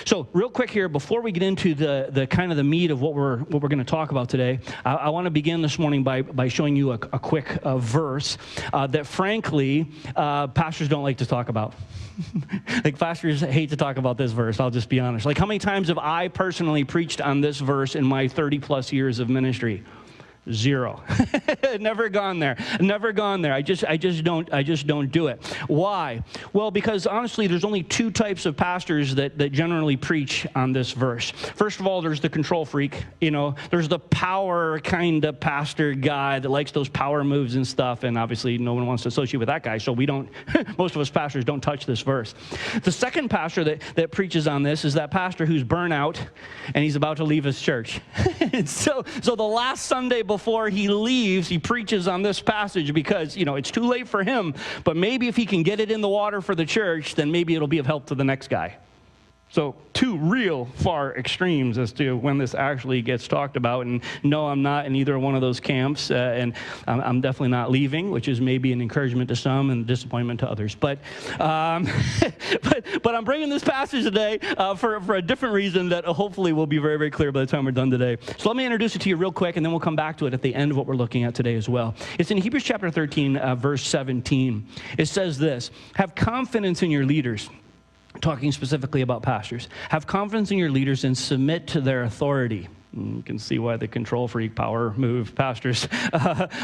So real quick here, before we get into the kind of the meat of what we're going to talk about today, I want to begin this morning by showing you a quick verse that frankly pastors don't like to talk about. Like pastors hate to talk about this verse, I'll just be honest. Like how many times have I personally preached on this verse in my 30 plus years of ministry? 0. Never gone there. Never gone there. I just don't do it. Why? Well, because honestly, there's only 2 types of pastors that generally preach on this verse. First of all, there's the control freak. There's the power kind of pastor guy that likes those power moves and stuff, and obviously no one wants to associate with that guy, so we don't, most of us pastors don't touch this verse. The second pastor that preaches on this is that pastor who's burnt out and he's about to leave his church. so the last Sunday before he leaves, he preaches on this passage because, it's too late for him, but maybe if he can get it in the water for the church, then maybe it'll be of help to the next guy. So 2 real far extremes as to when this actually gets talked about. And no, I'm not in either one of those camps, and I'm definitely not leaving, which is maybe an encouragement to some and disappointment to others. But I'm bringing this passage today for a different reason that hopefully will be very, very clear by the time we're done today. So let me introduce it to you real quick, and then we'll come back to it at the end of what we're looking at today as well. It's in Hebrews chapter 13, verse 17. It says this: "Have confidence in your leaders." Talking specifically about pastors. "Have confidence in your leaders and submit to their authority." You can see why the control freak, power move pastors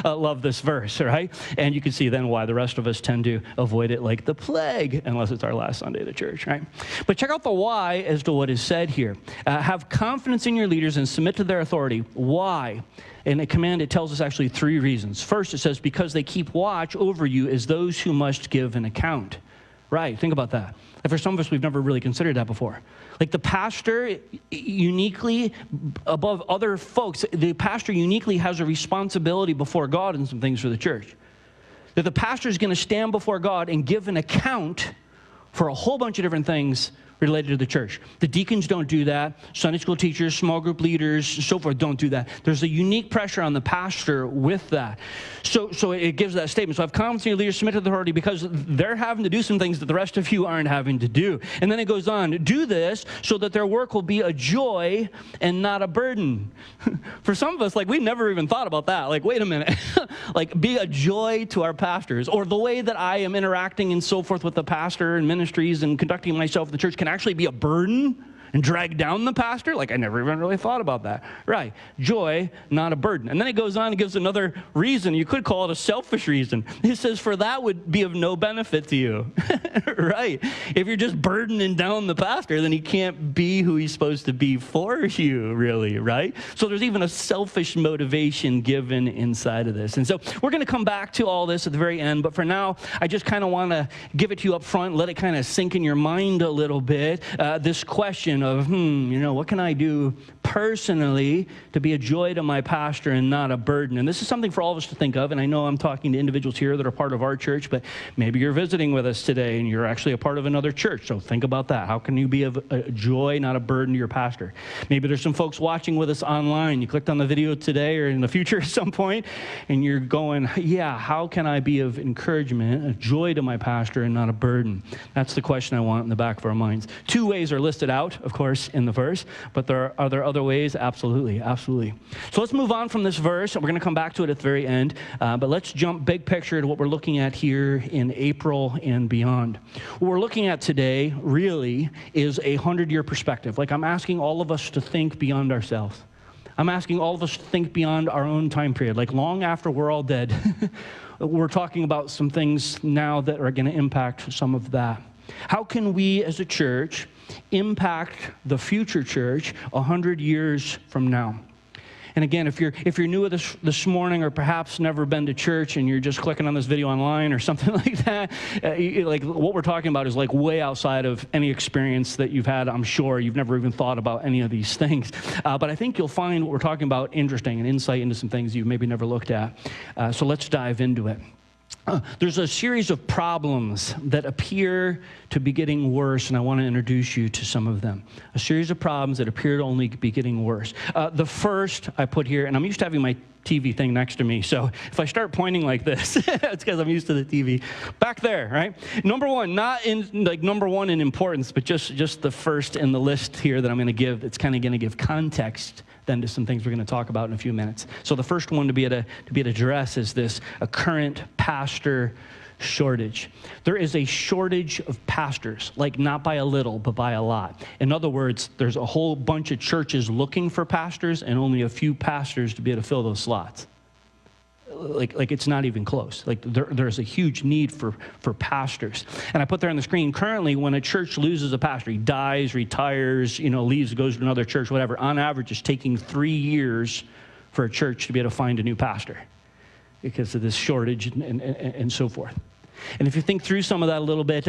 love this verse, right? And you can see then why the rest of us tend to avoid it like the plague, unless it's our last Sunday at church, right? But check out the why as to what is said here. Have confidence in your leaders and submit to their authority. Why? In a command, it tells us actually 3 reasons. First, it says, because they keep watch over you as those who must give an account. Right, think about that. And for some of us, we've never really considered that before. Like the pastor uniquely, above other folks, the pastor uniquely has a responsibility before God in some things for the church. That the pastor is going to stand before God and give an account for a whole bunch of different things related to the church. The deacons don't do that. Sunday school teachers, small group leaders, so forth don't do that. There's a unique pressure on the pastor with that. So it gives that statement. So have confidence in your leaders, submit to the authority, because they're having to do some things that the rest of you aren't having to do. And then it goes on, do this so that their work will be a joy and not a burden. For some of us, we never even thought about that. Wait a minute. Be a joy to our pastors, or the way that I am interacting and so forth with the pastor and ministries and conducting myself in the church can actually be a burden and drag down the pastor? I never even really thought about that. Right. Joy, not a burden. And then it goes on and gives another reason. You could call it a selfish reason. It says, for that would be of no benefit to you. Right. If you're just burdening down the pastor, then he can't be who he's supposed to be for you, really, right? So there's even a selfish motivation given inside of this. And so we're going to come back to all this at the very end. But for now, I just kind of want to give it to you up front, let it kind of sink in your mind a little bit. This question of, what can I do personally to be a joy to my pastor and not a burden? And this is something for all of us to think of. And I know I'm talking to individuals here that are part of our church, but maybe you're visiting with us today and you're actually a part of another church. So think about that. How can you be a joy, not a burden to your pastor? Maybe there's some folks watching with us online. You clicked on the video today or in the future at some point, and you're going, yeah, how can I be of encouragement, a joy to my pastor and not a burden? That's the question I want in the back of our minds. 2 ways are listed out, of course, in the verse, but are there other ways? Absolutely, absolutely. So let's move on from this verse, and we're going to come back to it at the very end, but let's jump big picture to what we're looking at here in April and beyond. What we're looking at today really is a 100-year perspective. I'm asking all of us to think beyond ourselves. I'm asking all of us to think beyond our own time period, long after we're all dead. We're talking about some things now that are going to impact some of that. How can we as a church impact the future church 100 years from now? And again, if you're new with us this morning, or perhaps never been to church and you're just clicking on this video online or something like that, what we're talking about is way outside of any experience that you've had. I'm sure you've never even thought about any of these things. But I think you'll find what we're talking about interesting and insight into some things you've maybe never looked at. So let's dive into it. There's a series of problems that appear to be getting worse, and I want to introduce you to some of them. A series of problems that appear to only be getting worse. The first I put here, and I'm used to having my TV thing next to me. So if I start pointing like this, it's because I'm used to the TV. Back there, right? Number one, not in like number one in importance, but just the first in the list here that I'm going to give. It's kind of going to give context then to some things we're going to talk about in a few minutes. So the first one to be able to address is this: a current pastor shortage. There is a shortage of pastors, like not by a little, but by a lot. In other words, there's a whole bunch of churches looking for pastors and only a few pastors to be able to fill those slots. Like it's not even close. Like there's a huge need for pastors. And I put there on the screen, currently when a church loses a pastor, he dies, retires, leaves, goes to another church, whatever, on average it's taking 3 years for a church to be able to find a new pastor because of this shortage and so forth. And if you think through some of that a little bit,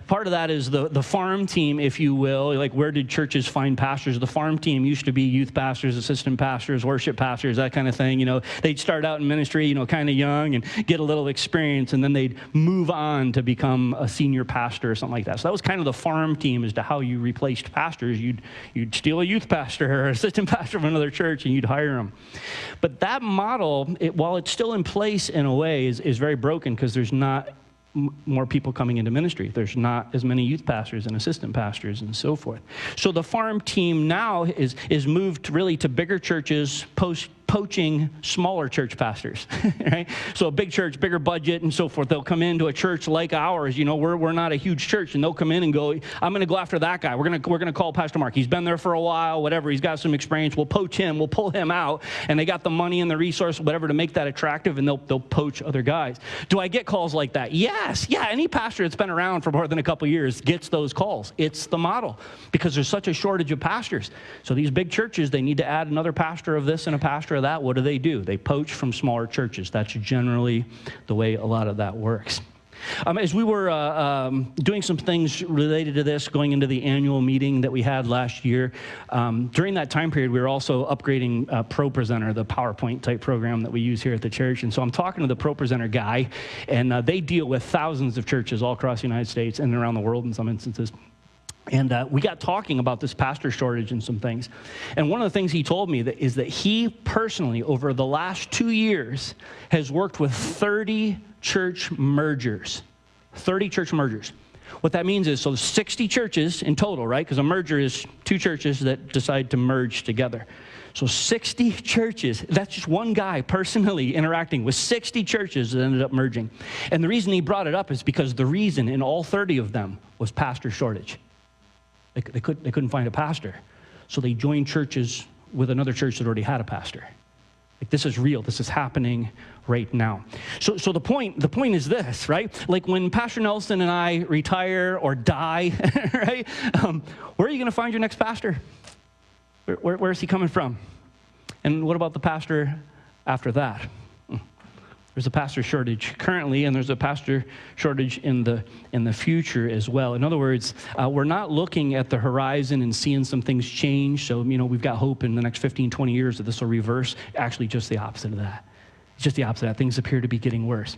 part of that is the farm team, if you will. Like, where did churches find pastors? The farm team used to be youth pastors, assistant pastors, worship pastors, that kind of thing. They'd start out in ministry, kind of young and get a little experience, and then they'd move on to become a senior pastor or something like that. So that was kind of the farm team as to how you replaced pastors. You'd steal a youth pastor or assistant pastor from another church, and you'd hire them. But that model, while it's still in place in a way, is very broken because there's not more people coming into ministry. There's not as many youth pastors and assistant pastors and so forth. So the farm team now is moved really to bigger churches, poaching smaller church pastors, right? So a big church, bigger budget and so forth. They'll come into a church like ours. We're not a huge church, and they'll come in and go, I'm going to go after that guy. We're going to call Pastor Mark. He's been there for a while, whatever. He's got some experience. We'll poach him. We'll pull him out, and they got the money and the resource, whatever, to make that attractive, and they'll poach other guys. Do I get calls like that? Yes. Yeah, any pastor that's been around for more than a couple of years gets those calls. It's the model because there's such a shortage of pastors. So these big churches, they need to add another pastor of this and a pastor of that. What do? They poach from smaller churches. That's generally the way a lot of that works. As we were doing some things related to this, going into the annual meeting that we had last year, during that time period, we were also upgrading ProPresenter, the PowerPoint type program that we use here at the church. And so I'm talking to the ProPresenter guy, and they deal with thousands of churches all across the United States and around the world in some instances. And we got talking about this pastor shortage and some things. And one of the things he told me is that he personally, over the last 2 years, has worked with 30 church mergers. 30 church mergers. What that means is, so 60 churches in total, right? Because a merger is 2 churches that decide to merge together. So 60 churches, that's just one guy personally interacting with 60 churches that ended up merging. And the reason he brought it up is because the reason in all 30 of them was pastor shortage. They couldn't find a pastor. So they joined churches with another church that already had a pastor. Like, this is real. This is happening right now. So the point is this, right? Like, when Pastor Nelson and I retire or die, right? Where are you going to find your next pastor? Where is he coming from? And what about the pastor after that? There's a pastor shortage currently, and there's a pastor shortage in the future as well. In other words, we're not looking at the horizon and seeing some things change. So, we've got hope in the next 15, 20 years that this will reverse. Actually, just the opposite of that. It's just the opposite of that. Things appear to be getting worse.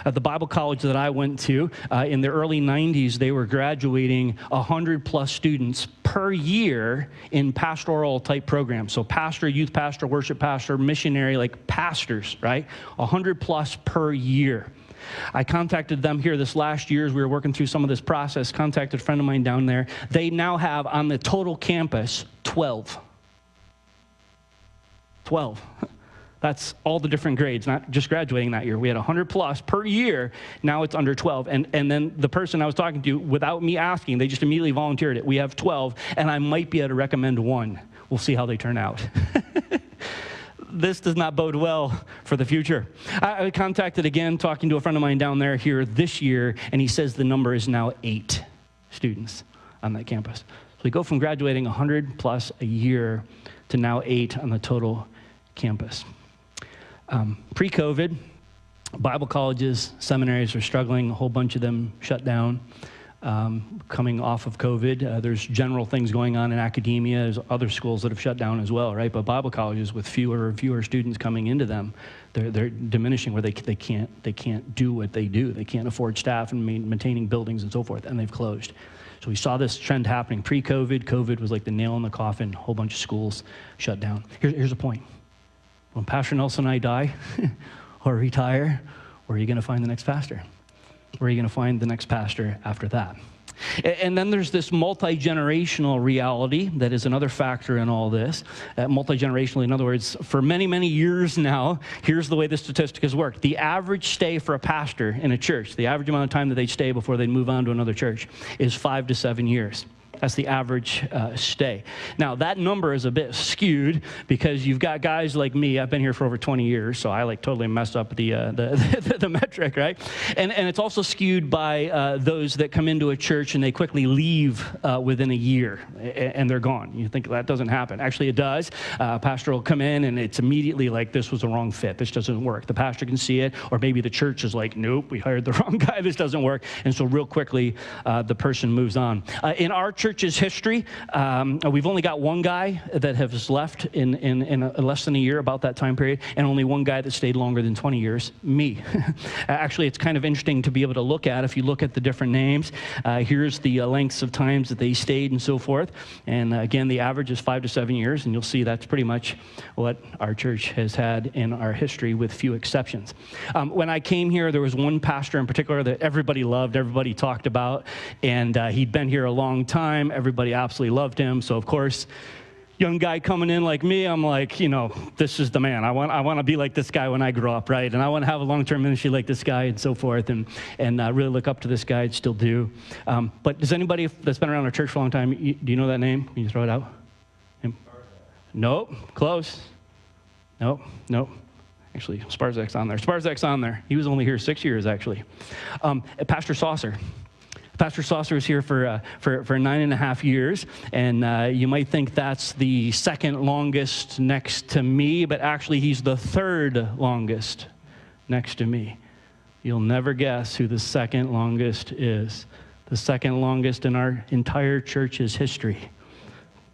At the Bible college that I went to, in the early 90s, they were graduating 100+ students per year in pastoral type programs. So pastor, youth pastor, worship pastor, missionary, like pastors, right? 100+ per year. I contacted them here this last year as we were working through some of this process, contacted a friend of mine down there. They now have on the total campus 12. 12. That's all the different grades, not just graduating that year. We had 100+ per year. Now it's under 12. And then the person I was talking to, without me asking, they just immediately volunteered it. We have 12, and I might be able to recommend one. We'll see how they turn out. This does not bode well for the future. I contacted again, talking to a friend of mine down there here this year, and he says the number is now 8 students on that campus. So we go from graduating 100+ a year to now 8 on the total campus. Pre-COVID, Bible colleges, seminaries are struggling. A whole bunch of them shut down. Coming off of COVID, there's general things going on in academia. There's other schools that have shut down as well, right? But Bible colleges with fewer and fewer students coming into them, they're diminishing where they can't do what they do. They can't afford staff and maintaining buildings and so forth, and they've closed. So we saw this trend happening pre-COVID. COVID was like the nail in the coffin. A whole bunch of schools shut down. Here's the point. When Pastor Nelson and I die or retire, where are you going to find the next pastor? Where are you going to find the next pastor after that? And then there's this multi-generational reality that is another factor in all this. Multi-generationally, in other words, for many, many years now, here's the way the statistic has worked. The average stay for a pastor in a church, the average amount of time that they stay before they move on to another church, is 5 to 7 years. That's the average stay. Now, that number is a bit skewed because you've got guys like me. I've been here for over 20 years, so I totally messed up the metric, right? And it's also skewed by those that come into a church and they quickly leave within a year, and they're gone. You think that doesn't happen. Actually, it does. A pastor will come in, and it's immediately like, this was the wrong fit. This doesn't work. The pastor can see it, or maybe the church is like, nope, we hired the wrong guy. This doesn't work. And so real quickly, the person moves on. In our church's history, we've only got one guy that has left in less than a year, about that time period, and only one guy that stayed longer than 20 years, me. Actually, it's kind of interesting to be able to look at. If you look at the different names, here's the lengths of times that they stayed and so forth. And again, the average is 5 to 7 years, and you'll see that's pretty much what our church has had in our history, with few exceptions. When I came here, there was one pastor in particular that everybody loved, everybody talked about, and he'd been here a long time. Everybody absolutely loved him. So, of course, young guy coming in like me, I'm like, this is the man. I want to be like this guy when I grow up, right? And I want to have a long-term ministry like this guy and so forth, and really look up to this guy. I still do. But does anybody that's been around our church for a long time, do you know that name? Can you throw it out? Nope. Close. Nope. Actually, Sparzak's on there. Sparzak's on there. He was only here 6 years, actually. Pastor Saucer. Pastor Saucer was here for 9.5 years, and you might think that's the second longest next to me, but actually he's the third longest next to me. You'll never guess who the second longest is. The second longest in our entire church's history,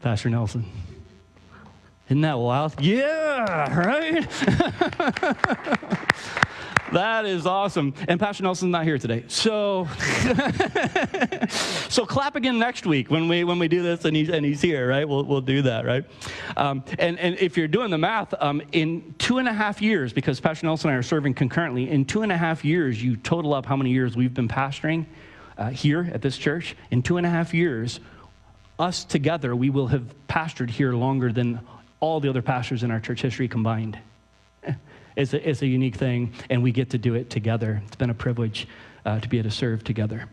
Pastor Nelson. Isn't that wild? Yeah, right? That is awesome. And Pastor Nelson's not here today. So clap again next week when we do this and he's here, right? We'll do that, right? And if you're doing the math, in 2.5 years, because Pastor Nelson and I are serving concurrently, in 2.5 years, you total up how many years we've been pastoring here at this church. In 2.5 years, us together, we will have pastored here longer than all the other pastors in our church history combined. It's a unique thing, and we get to do it together. It's been a privilege to be able to serve together.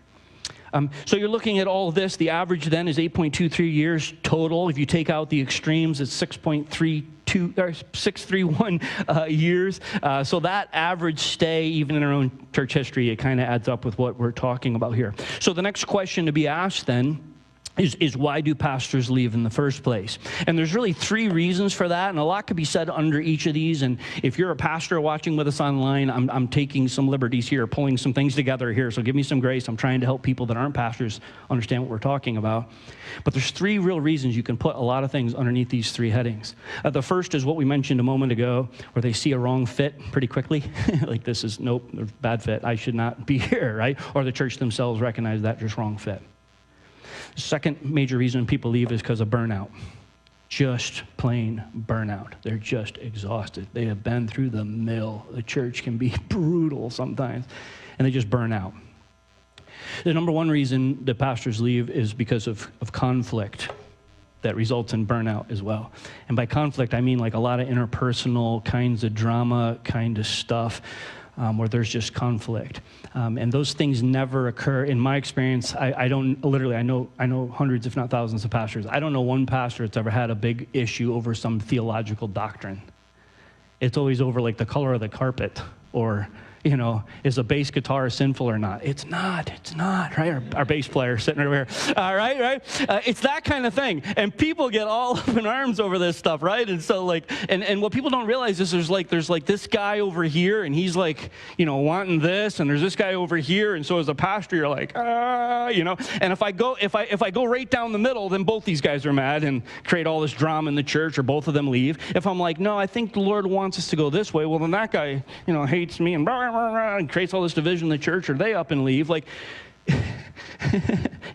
So you're looking at all of this. The average then is 8.23 years total. If you take out the extremes, it's 631 years. So that average stay, even in our own church history, it kind of adds up with what we're talking about here. So the next question to be asked then is why do pastors leave in the first place? And there's really 3 reasons for that, and a lot could be said under each of these. And if you're a pastor watching with us online, I'm taking some liberties here, pulling some things together here, so give me some grace. I'm trying to help people that aren't pastors understand what we're talking about. But there's 3 real reasons you can put a lot of things underneath these 3 headings. The first is what we mentioned a moment ago, where they see a wrong fit pretty quickly. Like, this is, nope, bad fit. I should not be here, right? Or the church themselves recognize that, just wrong fit. Second major reason people leave is because of burnout. Just plain burnout. They're just exhausted. They have been through the mill. The church can be brutal sometimes, and they just burn out. The number 1 reason that pastors leave is because of conflict that results in burnout as well. And by conflict, I mean like a lot of interpersonal kinds of drama kind of stuff. Where there's just conflict. And those things never occur. In my experience, I know hundreds, if not thousands of pastors. I don't know one pastor that's ever had a big issue over some theological doctrine. It's always over like the color of the carpet, or, is a bass guitar sinful or not? It's not, right? Our bass player sitting over here, right? It's that kind of thing. And people get all up in arms over this stuff, right? And so and what people don't realize is there's this guy over here, and he's like, wanting this, and there's this guy over here, and so as a pastor, you're like, and if I go right down the middle, then both these guys are mad and create all this drama in the church, or both of them leave. If I'm like, no, I think the Lord wants us to go this way, well, then that guy, hates me and blah, blah, blah, and creates all this division in the church, or they up and leave. Like,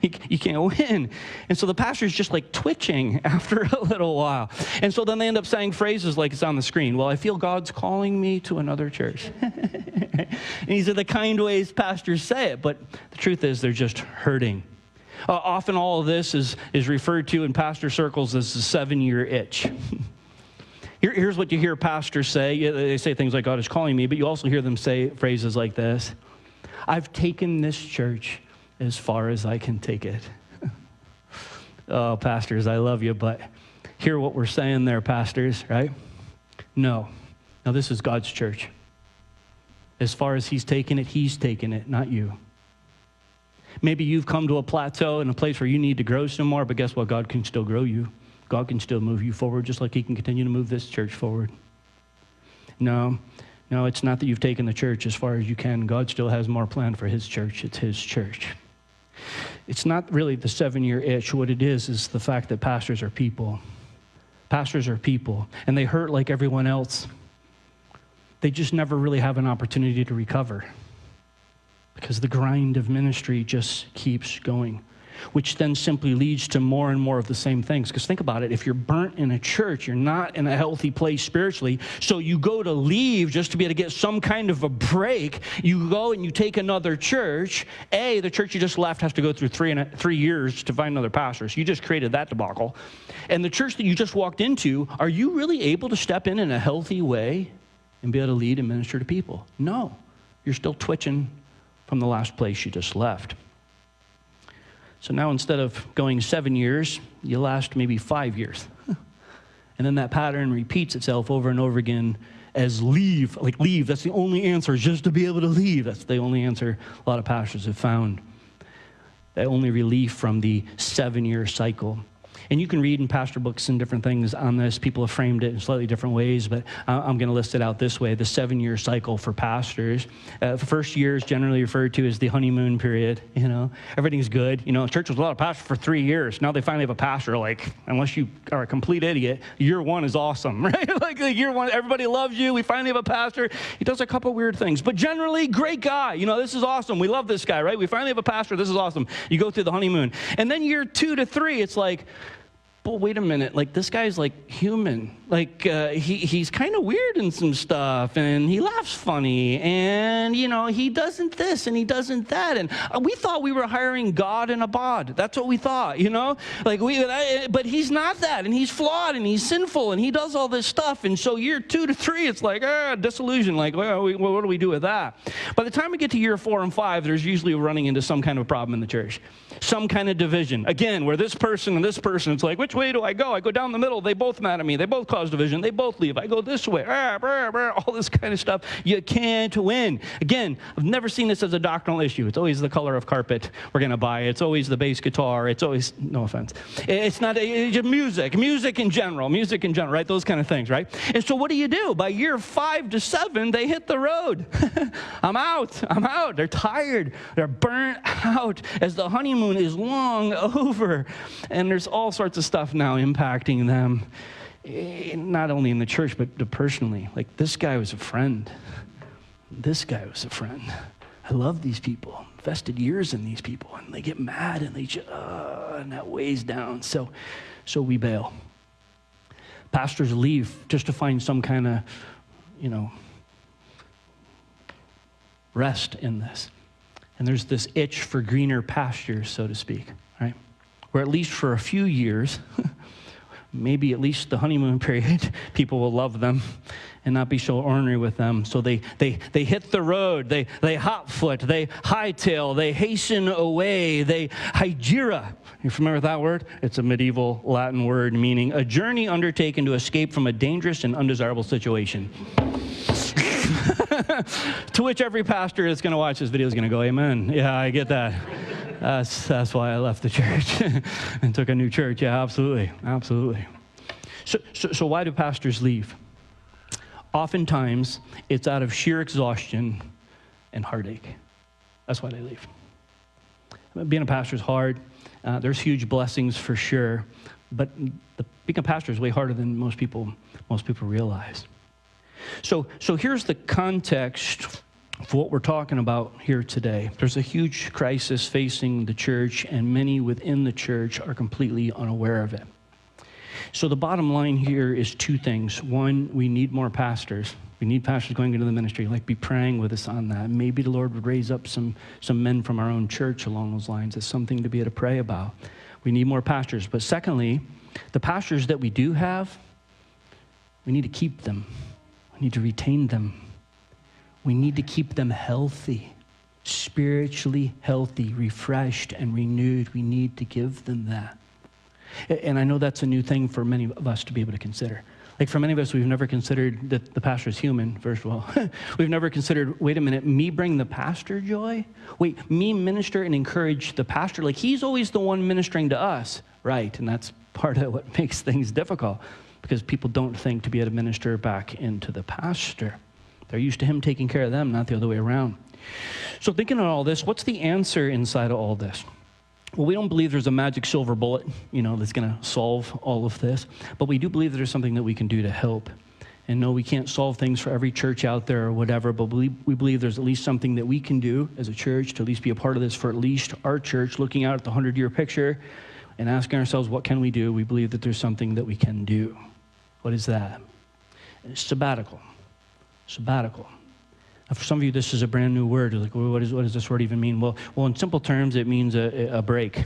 You can't win. And so the pastor's just like twitching after a little while. And so then they end up saying phrases like it's on the screen. Well, I feel God's calling me to another church. And these are the kind ways pastors say it, but the truth is they're just hurting. Often all of this is referred to in pastor circles as the 7-year itch. Here's what you hear pastors say. They say things like, God is calling me, but you also hear them say phrases like this. I've taken this church as far as I can take it. Oh, pastors, I love you, but hear what we're saying there, pastors, right? No, this is God's church. As far as He's taken it, not you. Maybe you've come to a plateau in a place where you need to grow some more, but guess what? God can still grow you. God can still move you forward, just like He can continue to move this church forward. No, it's not that you've taken the church as far as you can. God still has more planned for His church. It's His church. It's not really the 7-year itch. What it is the fact that pastors are people. Pastors are people, and they hurt like everyone else. They just never really have an opportunity to recover because the grind of ministry just keeps going, which then simply leads to more and more of the same things. Because think about it, if you're burnt in a church, you're not in a healthy place spiritually, so you go to leave just to be able to get some kind of a break. You go and you take another church. The church you just left has to go through 3 years to find another pastor, so you just created that debacle. And the church that you just walked into, are you really able to step in a healthy way and be able to lead and minister to people? No, you're still twitching from the last place you just left. So now instead of going 7 years, you last maybe 5 years. And then that pattern repeats itself over and over again as leave. Like leave, that's the only answer, is just to be able to leave. That's the only answer a lot of pastors have found. The only relief from the 7-year cycle. And you can read in pastor books and different things on this. People have framed it in slightly different ways, but I'm going to list it out this way. The 7-year cycle for pastors. First year is generally referred to as the honeymoon period. Everything's good. Church was a lot of pastors for 3 years. Now they finally have a pastor. Like, unless you are a complete idiot, year 1 is awesome, right? like year 1, everybody loves you. We finally have a pastor. He does a couple weird things, but generally, great guy. This is awesome. We love this guy, right? We finally have a pastor. This is awesome. You go through the honeymoon. And then year 2 to 3, it's like, well, wait a minute, like this guy's like human. Like he's kind of weird in some stuff, and he laughs funny, and he doesn't this and he doesn't that, and we thought we were hiring God in a bod. That's what we thought, but he's not that, and he's flawed, and he's sinful, and he does all this stuff, and so year 2 to 3, it's like disillusion. Like, well, what do we do with that? By the time we get to year 4 and 5, there's usually running into some kind of problem in the church, some kind of division. Again, where this person and this person, it's like, which way do I go? I go down the middle. They both mad at me. They both cause division. They both leave. I go this way. All this kind of stuff. You can't win. Again, I've never seen this as a doctrinal issue. It's always the color of carpet we're going to buy. It's always the bass guitar. It's always, no offense. It's not, it's just music in general, right? Those kind of things, right? And so what do? By year 5 to 7, they hit the road. I'm out. They're tired. They're burnt out as the honeymoon is long over. And there's all sorts of stuff now impacting them, not only in the church, but personally. Like, this guy was a friend. I love these people. Invested years in these people, and they get mad, and they just, and that weighs down. So we bail. Pastors leave just to find some kind of, rest in this. And there's this itch for greener pastures, so to speak, right? Where at least for a few years, maybe at least the honeymoon period, people will love them and not be so ornery with them. So they hit the road, they hot foot, they hightail, they hasten away, they hygira. You familiar with that word? It's a medieval Latin word meaning a journey undertaken to escape from a dangerous and undesirable situation. To which every pastor that's going to watch this video is going to go, amen. Yeah, I get that. That's why I left the church and took a new church. Yeah, absolutely. So why do pastors leave? Oftentimes, it's out of sheer exhaustion and heartache. That's why they leave. Being a pastor is hard. There's huge blessings for sure, but being a pastor is way harder than most people realize. So here's the context for what we're talking about here today. There's a huge crisis facing the church, and many within the church are completely unaware of it. So the bottom line here is two things. One, we need more pastors. We need pastors going into the ministry. Like, be praying with us on that. Maybe the Lord would raise up some men from our own church along those lines. It's something to be able to pray about. We need more pastors. But secondly, the pastors that we do have, we need to keep them. We need to retain them. We need to keep them healthy, spiritually healthy, refreshed, and renewed. We need to give them that. And I know that's a new thing for many of us to be able to consider. Like, for many of us, we've never considered that the pastor is human, first of all. We've never considered, wait a minute, me bring the pastor joy? Wait, me minister and encourage the pastor? Like, he's always the one ministering to us, right? And that's part of what makes things difficult, because people don't think to be able to minister back into the pastor. They're used to him taking care of them, not the other way around. So thinking of all this, what's the answer inside of all this? Well, we don't believe there's a magic silver bullet, that's going to solve all of this. But we do believe there's something that we can do to help. And no, we can't solve things for every church out there or whatever, but we believe there's at least something that we can do as a church to at least be a part of this for at least our church, looking out at the 100-year picture and asking ourselves, what can we do? We believe that there's something that we can do. What is that? It's sabbatical. Sabbatical. Now, for some of you, this is a brand new word. You're like, well, what does this word even mean? Well, in simple terms, it means a break,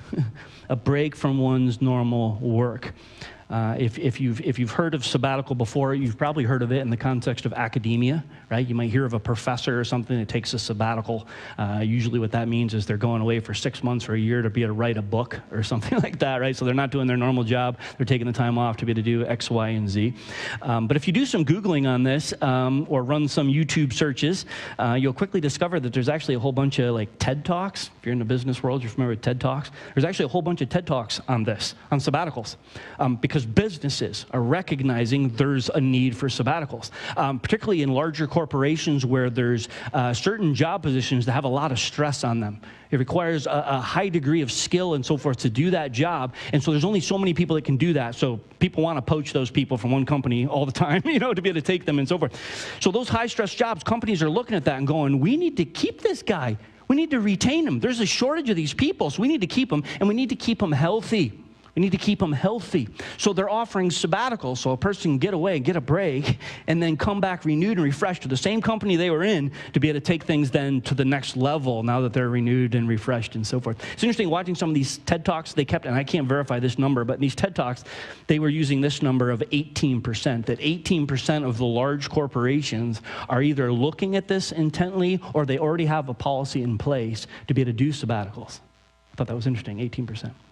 a break from one's normal work. If you've heard of sabbatical before, you've probably heard of it in the context of academia, right? You might hear of a professor or something that takes a sabbatical. Usually what that means is they're going away for 6 months or a year to be able to write a book or something like that, right? So they're not doing their normal job. They're taking the time off to be able to do X, Y, and Z. But if you do some Googling on this or run some YouTube searches, you'll quickly discover that there's actually a whole bunch of like TED Talks. If you're in the business world, you're familiar with TED Talks. There's actually a whole bunch of TED Talks on this, on sabbaticals, because businesses are recognizing there's a need for sabbaticals, particularly in larger corporations where there's certain job positions that have a lot of stress on them. It requires a high degree of skill and so forth to do that job, and so there's only so many people that can do that, so people want to poach those people from one company all the time, to be able to take them and so forth. So those high-stress jobs, companies are looking at that and going, we need to keep this guy. We need to retain him. There's a shortage of these people, so we need to keep them, and we need to keep them healthy. We need to keep them healthy. So they're offering sabbaticals so a person can get away, get a break, and then come back renewed and refreshed to the same company they were in to be able to take things then to the next level now that they're renewed and refreshed and so forth. It's interesting watching some of these TED Talks. They kept, and I can't verify this number, but in these TED Talks, they were using this number of 18%, that 18% of the large corporations are either looking at this intently or they already have a policy in place to be able to do sabbaticals. I thought that was interesting, 18%.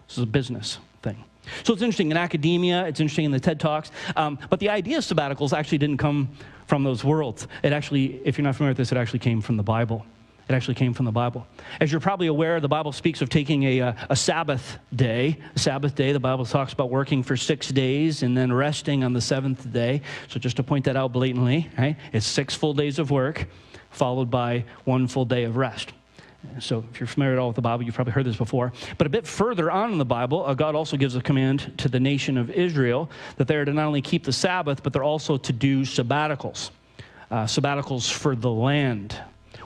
This is a business thing. So it's interesting in academia, it's interesting in the TED Talks, but the idea of sabbaticals actually didn't come from those worlds. It actually, if you're not familiar with this, it actually came from the Bible. It actually came from the Bible. As you're probably aware, the Bible speaks of taking a Sabbath day. A Sabbath day, the Bible talks about working for 6 days and then resting on the seventh day. So just to point that out blatantly, right? It's 6 full days of work followed by 1 full day of rest. So if you're familiar at all with the Bible, you've probably heard this before. But a bit further on in the Bible, God also gives a command to the nation of Israel that they're to not only keep the Sabbath, but they're also to do sabbaticals. Sabbaticals for the land,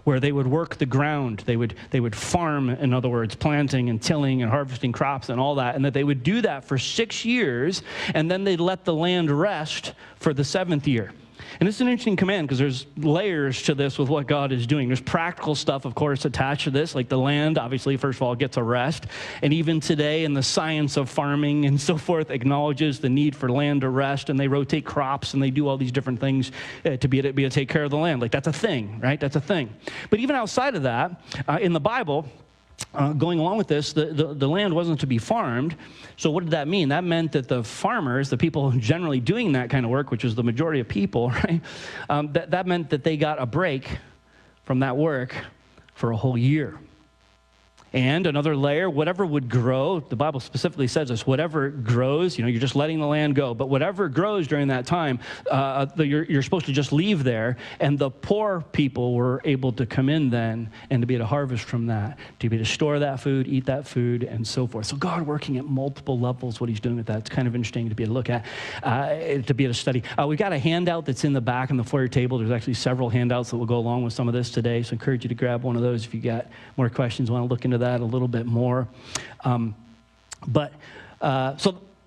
where they would work the ground. They would farm, in other words, planting and tilling and harvesting crops and all that, and that they would do that for 6 years, and then they'd let the land rest for the 7th year. And it's an interesting command because there's layers to this with what God is doing. There's practical stuff, of course, attached to this, like the land, obviously, first of all, gets a rest. And even today in the science of farming and so forth acknowledges the need for land to rest, and they rotate crops, and they do all these different things to be able to take care of the land. Like, that's a thing, right? That's a thing. But even outside of that, in the Bible, going along with this, the land wasn't to be farmed. So what did that mean? That meant that the farmers, the people generally doing that kind of work, which is the majority of people, right? That meant that they got a break from that work for a whole year. And another layer, whatever would grow, the Bible specifically says this, whatever grows, you're just letting the land go, but whatever grows during that time, you're supposed to just leave there, and the poor people were able to come in then and to be able to harvest from that, to be able to store that food, eat that food, and so forth. So God working at multiple levels, what he's doing with that, it's kind of interesting to be able to look at, to be able to study. We've got a handout that's in the back on the foyer table. There's actually several handouts that will go along with some of this today, so I encourage you to grab one of those if you got more questions, want to look into that a little bit more. So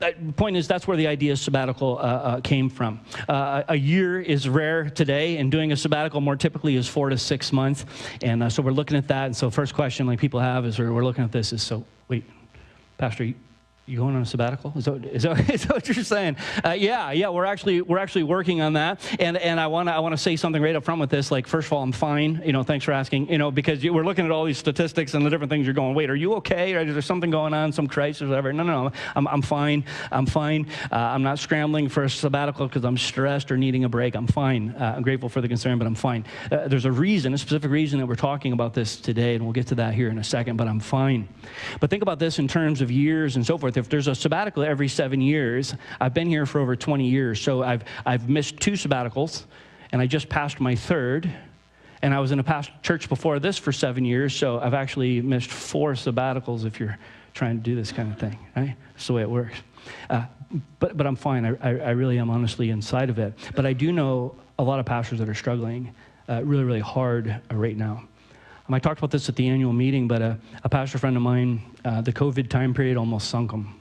the point is, that's where the idea of sabbatical came from. A year is rare today, and doing a sabbatical more typically is 4 to 6 months. And so we're looking at that. And so first question like people have is, we're looking at this is, so wait, Pastor, you going on a sabbatical? Is that what you're saying? Yeah, we're actually working on that, and I want to say something right up front with this. Like, first of all, I'm fine. Thanks for asking. Because we're looking at all these statistics and the different things. You're going, wait, are you okay? Or is there something going on, some crisis or whatever? No, I'm fine. I'm not scrambling for a sabbatical because I'm stressed or needing a break. I'm fine. I'm grateful for the concern, but I'm fine. There's a specific reason that we're talking about this today, and we'll get to that here in a second. But I'm fine. But think about this in terms of years and so forth. If there's a sabbatical every 7 years, I've been here for over 20 years, so I've missed 2 sabbaticals, and I just passed my 3rd, and I was in a past church before this for 7 years, so I've actually missed 4 sabbaticals if you're trying to do this kind of thing, right? That's the way it works. But I'm fine. I really am honestly inside of it. But I do know a lot of pastors that are struggling really, really hard right now. I talked about this at the annual meeting, but a pastor friend of mine, the COVID time period almost sunk him.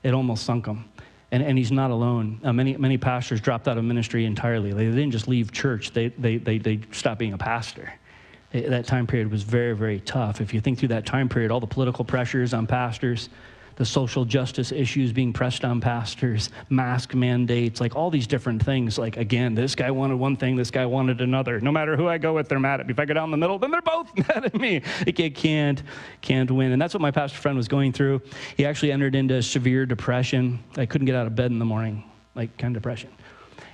It almost sunk him. And he's not alone. Many pastors dropped out of ministry entirely. They didn't just leave church. They stopped being a pastor. That time period was very, very tough. If you think through that time period, all the political pressures on pastors, the social justice issues being pressed on pastors, mask mandates, like all these different things. Like, again, this guy wanted one thing, this guy wanted another. No matter who I go with, they're mad at me. If I go down the middle, then they're both mad at me. It can't win. And that's what my pastor friend was going through. He actually entered into severe depression. I couldn't get out of bed in the morning, like kind of depression.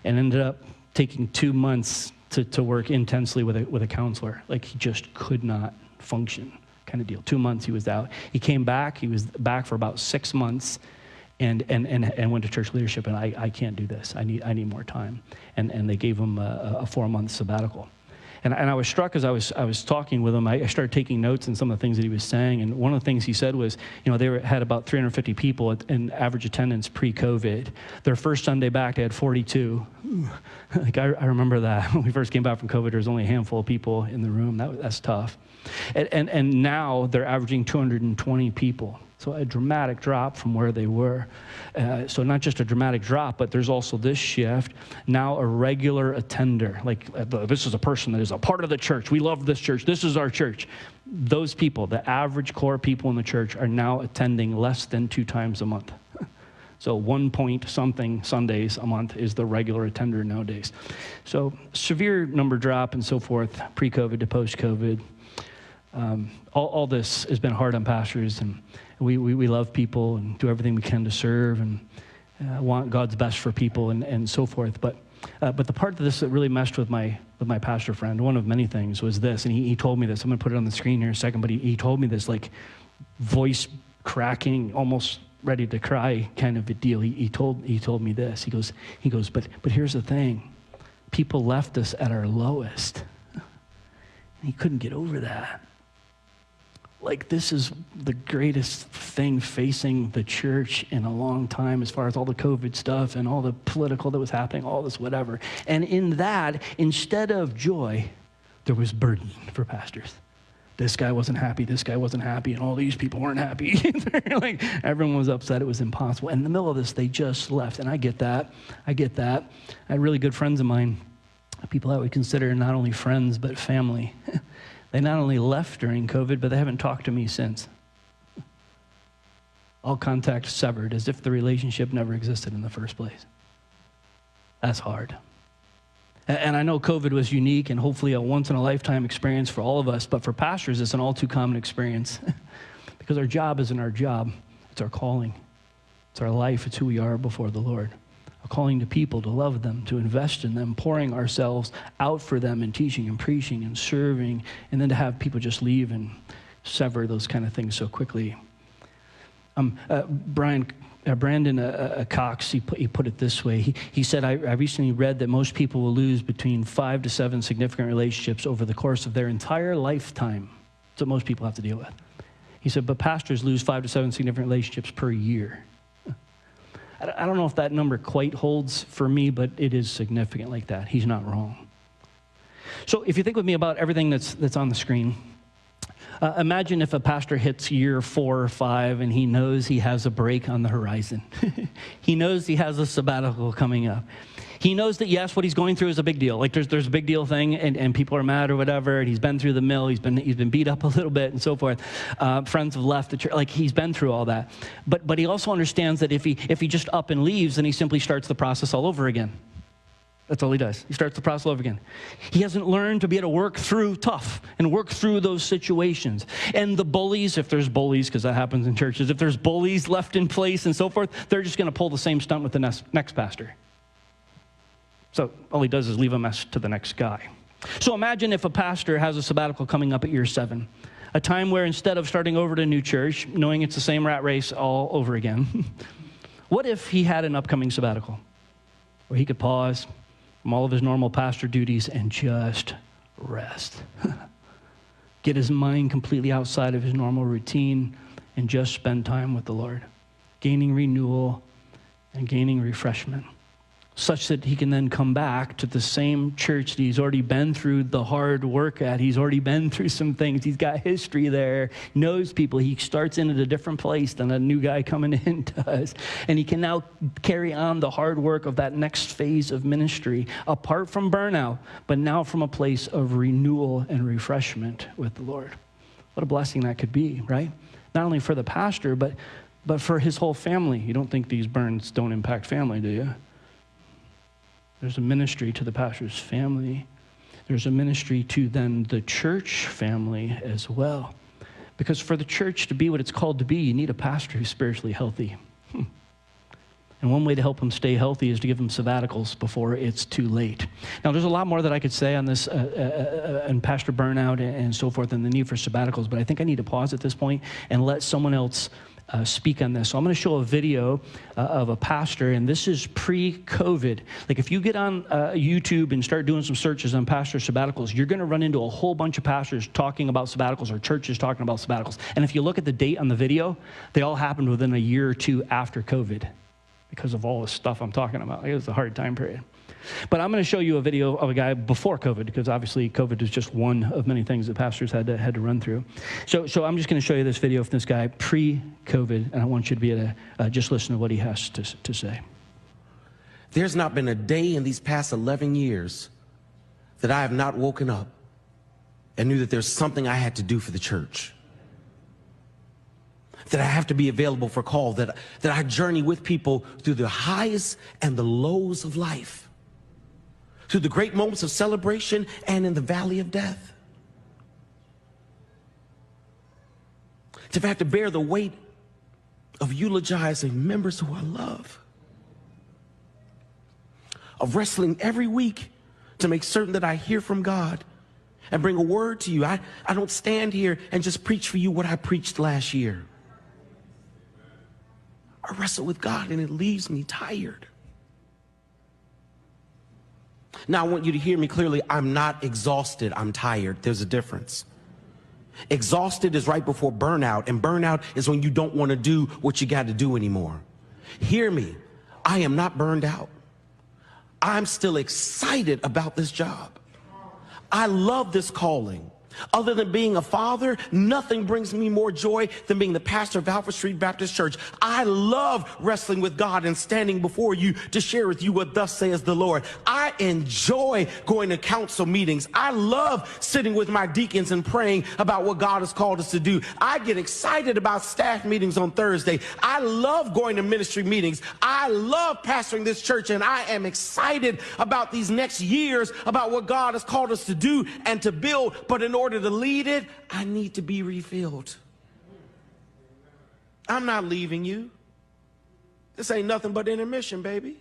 And ended up taking 2 months to work intensely with a counselor. Like, he just could not function. Kind of deal. 2 months he was out. He came back. He was back for about 6 months, and went to church leadership. And I can't do this. I need more time. And they gave him a 4-month sabbatical. And I was struck as I was talking with him. I started taking notes on some of the things that he was saying. And one of the things he said was, they had about 350 people in average attendance pre-COVID. Their first Sunday back, they had 42. Like, I remember that when we first came back from COVID, there was only a handful of people in the room. That's tough. And now they're averaging 220 people. So a dramatic drop from where they were. So not just a dramatic drop, but there's also this shift. Now a regular attender. Like, this is a person that is a part of the church. We love this church. This is our church. Those people, the average core people in the church, are now attending less than 2 times a month. So 1 point something Sundays a month is the regular attender nowadays. So severe number drop and so forth, pre-COVID to post-COVID. All this has been hard on pastors, and we love people and do everything we can to serve and want God's best for people and so forth. But the part of this that really messed with my pastor friend, one of many things, was this, and he told me this. I'm going to put it on the screen here in a second, but he told me this, like, voice cracking, almost ready to cry kind of a deal. He told me this. He goes, but here's the thing. People left us at our lowest. And he couldn't get over that. Like, this is the greatest thing facing the church in a long time, as far as all the COVID stuff and all the political that was happening, all this whatever. And in that, instead of joy, there was burden for pastors. This guy wasn't happy, and all these people weren't happy either. Like, everyone was upset. It was impossible. And in the middle of this, they just left. And I get that. I had really good friends of mine, people I would consider not only friends, but family. They not only left during COVID, but they haven't talked to me since. All contact severed, as if the relationship never existed in the first place. That's hard. And I know COVID was unique and hopefully a once-in-a-lifetime experience for all of us, but for pastors, it's an all-too-common experience. Because our job isn't our job. It's our calling. It's our life. It's who we are before the Lord. A calling to people, to love them, to invest in them, pouring ourselves out for them and teaching and preaching and serving, and then to have people just leave and sever those kind of things so quickly. Brandon Cox, he put it this way. He said, I recently read that most people will lose between 5 to 7 significant relationships over the course of their entire lifetime. That's what most people have to deal with. He said, but pastors lose 5 to 7 significant relationships per year. I don't know if that number quite holds for me, but it is significant like that. He's not wrong. So if you think with me about everything that's on the screen, imagine if a pastor hits year 4 or 5 and he knows he has a break on the horizon. He knows he has a sabbatical coming up. He knows that, yes, what he's going through is a big deal. Like there's a big deal thing, and people are mad or whatever, and he's been through the mill, he's been beat up a little bit and so forth. Friends have left the church. Like, he's been through all that. But he also understands that if he just up and leaves, then he simply starts the process all over again. That's all he does. He starts the process all over again. He hasn't learned to be able to work through tough and work through those situations. And the bullies, if there's bullies, because that happens in churches, if there's bullies left in place and so forth, they're just going to pull the same stunt with the next pastor. So all he does is leave a mess to the next guy. So imagine if a pastor has a sabbatical coming up at year 7, a time where instead of starting over at a new church, knowing it's the same rat race all over again, what if he had an upcoming sabbatical where he could pause from all of his normal pastor duties and just rest? Get his mind completely outside of his normal routine and just spend time with the Lord, gaining renewal and gaining refreshment, such that he can then come back to the same church that he's already been through the hard work at. He's already been through some things. He's got history there, knows people. He starts in at a different place than a new guy coming in does. And he can now carry on the hard work of that next phase of ministry, apart from burnout, but now from a place of renewal and refreshment with the Lord. What a blessing that could be, right? Not only for the pastor, but for his whole family. You don't think these burns don't impact family, do you? There's a ministry to the pastor's family. There's a ministry to then the church family as well. Because for the church to be what it's called to be, you need a pastor who's spiritually healthy. And one way to help him stay healthy is to give him sabbaticals before it's too late. Now, there's a lot more that I could say on this and pastor burnout and so forth and the need for sabbaticals, but I think I need to pause at this point and let someone else speak on this. So I'm going to show a video of a pastor, and this is pre-COVID. Like, if you get on YouTube and start doing some searches on pastor sabbaticals, you're going to run into a whole bunch of pastors talking about sabbaticals or churches talking about sabbaticals. And if you look at the date on the video, they all happened within a year or two after COVID because of all the stuff I'm talking about. It was a hard time period. But I'm going to show you a video of a guy before COVID, because obviously COVID is just one of many things that pastors had to run through. So I'm just going to show you this video of this guy pre-COVID, and I want you to be able to just listen to what he has to say. There's not been a day in these past 11 years that I have not woken up and knew that there's something I had to do for the church, that I have to be available for call, that I journey with people through the highs and the lows of life, through the great moments of celebration and in the valley of death. To have to bear the weight of eulogizing members who I love, of wrestling every week to make certain that I hear from God and bring a word to you. I don't stand here and just preach for you what I preached last year. I wrestle with God and it leaves me tired. Now, I want you to hear me clearly. I'm not exhausted. I'm tired. There's a difference. Exhausted is right before burnout, and burnout is when you don't want to do what you got to do anymore. Hear me. I am not burned out. I'm still excited about this job. I love this calling. Other than being a father, nothing brings me more joy than being the pastor of Alfred Street Baptist Church. I love wrestling with God and standing before you to share with you what thus says the Lord. I enjoy going to council meetings. I love sitting with my deacons and praying about what God has called us to do. I get excited about staff meetings on Thursday. I love going to ministry meetings. I love pastoring this church, and I am excited about these next years, about what God has called us to do and to build. But in order to lead it, I need to be refilled. I'm not leaving you. This ain't nothing but intermission, baby.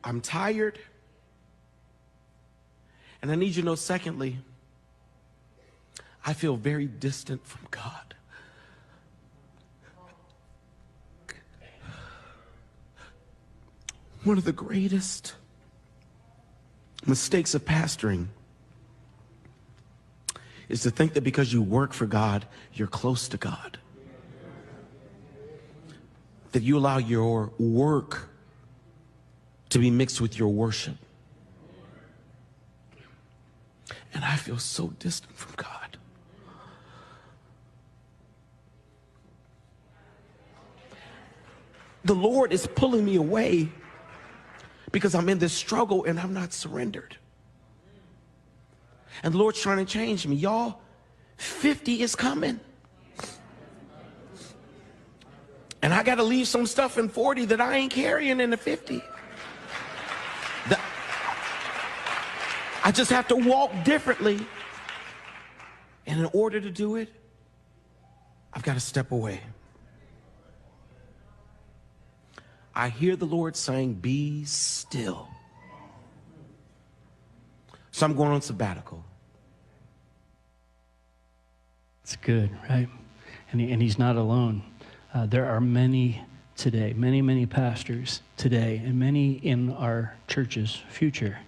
I'm tired, And I need you to know, secondly, I feel very distant from God. One of the greatest mistakes of pastoring is to think that because you work for God, you're close to God. That you allow your work to be mixed with your worship. And I feel so distant from God. The Lord is pulling me away because I'm in this struggle and I'm not surrendered. And the Lord's trying to change me. Y'all, 50 is coming. And I got to leave some stuff in 40 that I ain't carrying in the 50. I just have to walk differently. And in order to do it, I've got to step away. I hear the Lord saying, be still. So I'm going on sabbatical. It's good, right? And he's not alone. There are many today, many pastors today, and many in our church's future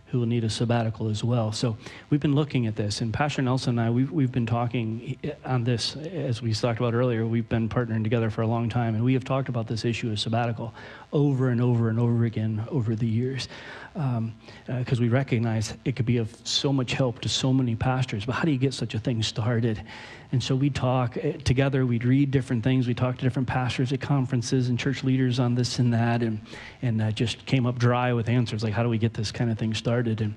who will need a sabbatical as well. So we've been looking at this, and Pastor Nelson and I, we've been talking on this, as we talked about earlier. We've been partnering together for a long time, and we have talked about this issue of sabbatical over and over and over again over the years, because we recognize it could be of so much help to so many pastors. But how do you get such a thing started? And so we talk together, we'd read different things, we talk to different pastors at conferences and church leaders on this and that, and just came up dry with answers like, how do we get this kind of thing started? And